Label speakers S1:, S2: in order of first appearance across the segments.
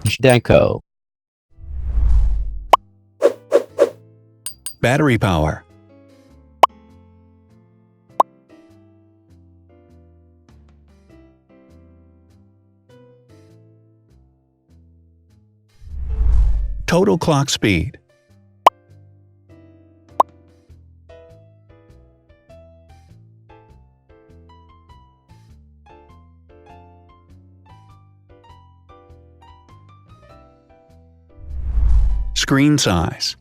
S1: Deco.
S2: Battery power. Total clock speed. Screen size.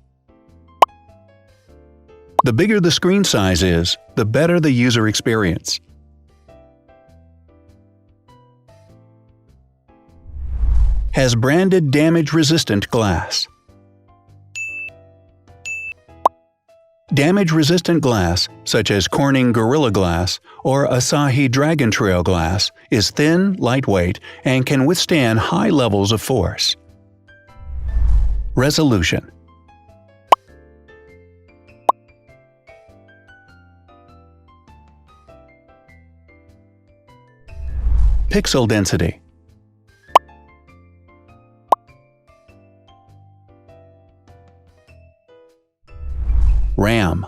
S2: The bigger the screen size is, the better the user experience. Has branded damage-resistant glass. Damage-resistant glass, such as Corning Gorilla Glass or Asahi Dragon Trail glass, is thin, lightweight, and can withstand high levels of force. Resolution. Pixel density. RAM.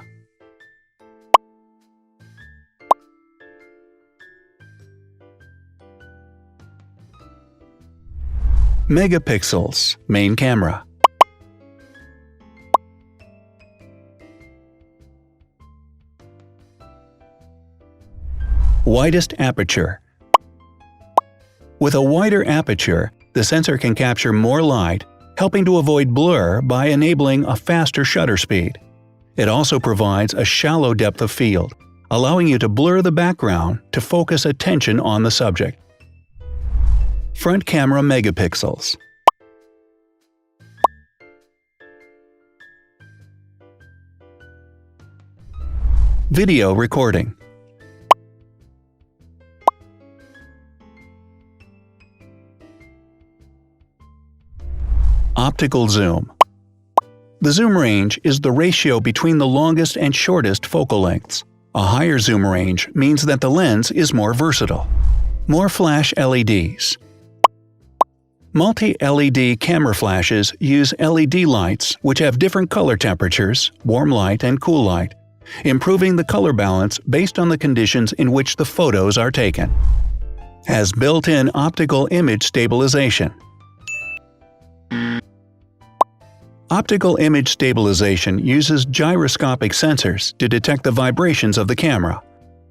S2: Megapixels, main camera. Widest aperture. With a wider aperture, the sensor can capture more light, helping to avoid blur by enabling a faster shutter speed. It also provides a shallow depth of field, allowing you to blur the background to focus attention on the subject. Front camera megapixels. Video recording. Optical zoom. The zoom range is the ratio between the longest and shortest focal lengths. A higher zoom range means that the lens is more versatile. More flash LEDs. Multi-LED camera flashes use LED lights which have different color temperatures, warm light and cool light, improving the color balance based on the conditions in which the photos are taken. Has built-in optical image stabilization. Optical image stabilization uses gyroscopic sensors to detect the vibrations of the camera.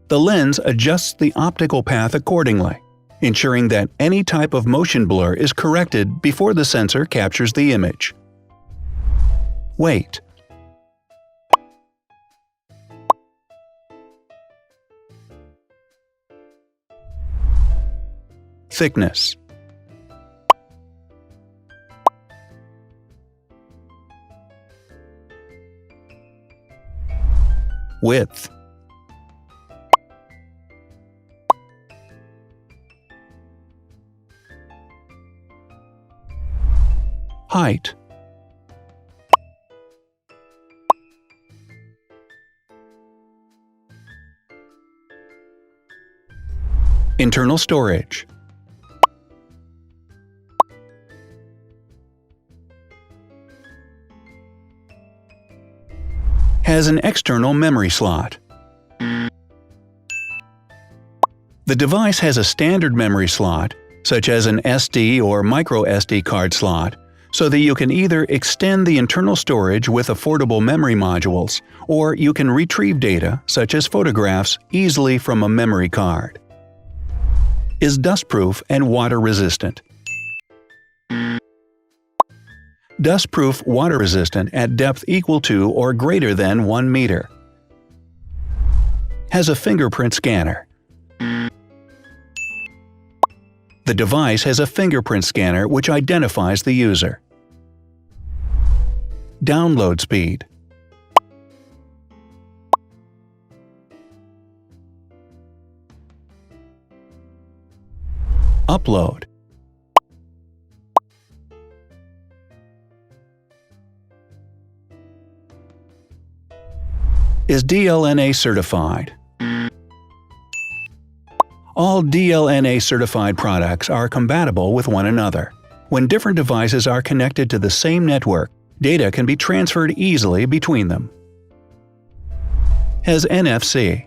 S2: The lens adjusts the optical path accordingly, ensuring that any type of motion blur is corrected before the sensor captures the image. Weight. Thickness. Width. Height. Internal storage. Has an external memory slot. The device has a standard memory slot, such as an SD or micro SD card slot, so that you can either extend the internal storage with affordable memory modules, or you can retrieve data, such as photographs, easily from a memory card. Is dustproof and water-resistant. Dustproof water-resistant at depth equal to or greater than 1 meter. Has a fingerprint scanner. The device has a fingerprint scanner which identifies the user. Download speed. Upload. Is DLNA certified. All DLNA certified products are compatible with one another, When different devices are connected to the same network, data can be transferred easily between them. Has NFC.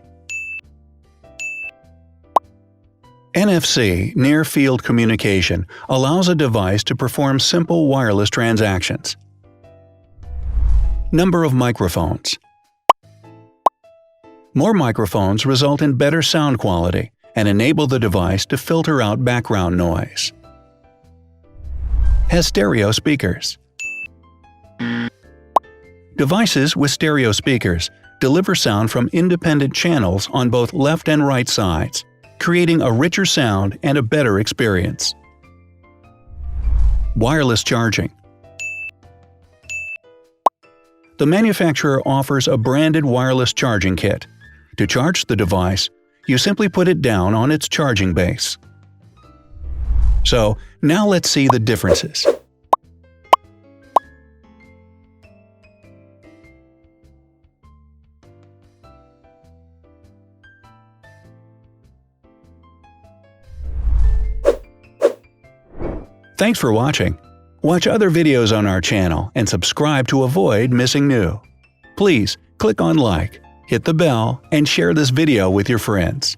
S2: NFC, Near Field Communication, allows a device to perform simple wireless transactions. Number of microphones. More microphones result in better sound quality and enable the device to filter out background noise. Has stereo speakers. Devices with stereo speakers deliver sound from independent channels on both left and right sides, creating a richer sound and a better experience. Wireless charging. The manufacturer offers a branded wireless charging kit. To charge the device, you simply put it down on its charging base. So, now let's see the differences. Thanks for watching. Watch other videos on our channel and subscribe to avoid missing new. Please click on like, hit the bell, and share this video with your friends.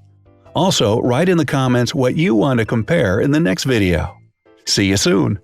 S2: Also, write in the comments what you want to compare in the next video. See you soon!